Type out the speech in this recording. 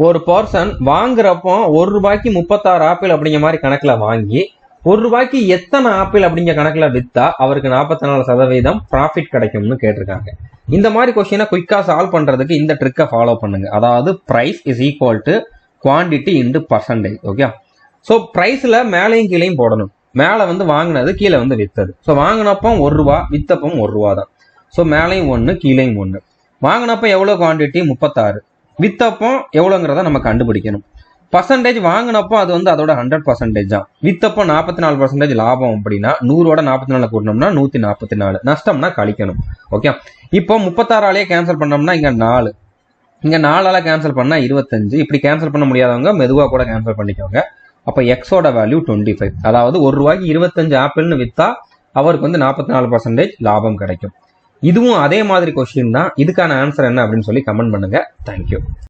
ஒரு பர்சன் வாங்குறப்போ ₹1 36 ஆப்பிள் அப்படிங்கிற மாதிரி கணக்குல வாங்கி ₹1 எத்தனை ஆப்பிள் அப்படிங்கிற கணக்குல வித்தா அவருக்கு 44% ப்ராஃபிட் கிடைக்கும்னு கேட்டிருக்காங்க. இந்த மாதிரி கொஸ்டினை குயிக்கா சால்வ் பண்றதுக்கு இந்த ட்ரிக்கை ஃபாலோ பண்ணுங்க. அதாவது price is equal to quantity into percentage. Okay, so பிரைஸ்ல மேலையும் கீழையும் போடணும். மேலே வந்து வாங்கினது, கீழே வந்து வித்தது. ஸோ வாங்கினப்போ ₹1, வித்தப்போ ₹1 தான். ஸோ மேலையும் 1 கீழையும் 1. வாங்கினப்போ எவ்வளோ குவான்டிட்டி 36, வித்தப்போ எவ்வளோங்கிறத நம்ம கண்டுபிடிக்கணும். பர்சன்டேஜ் வாங்கினப்போ அது வந்து அதோட 100% தான். வித்தப்போ 44% லாபம் அப்படின்னா 100ஓட 44 கூட்டணும்னா 144, நஷ்டம்னா கழிக்கணும். ஓகே, இப்போ 36ஆலேயே கேன்சல் பண்ணோம்னா இங்க 4, இங்க 4ஆல கேன்சல் பண்ணா 25. இப்படி கேன்சல் பண்ண முடியாதவங்க மெதுவா கூட கேன்சல் பண்ணிக்கோங்க. அப்ப எக்ஸோட வேல்யூ 25. அதாவது ₹1 25 ஆப்பிள்னு வித்தா அவருக்கு வந்து 44% லாபம் கிடைக்கும். இதுவும் அதே மாதிரி கொஸ்டின் தான். இதுக்கான ஆன்சர் என்ன அப்படின்னு சொல்லி கமெண்ட் பண்ணுங்க. தேங்க்யூ.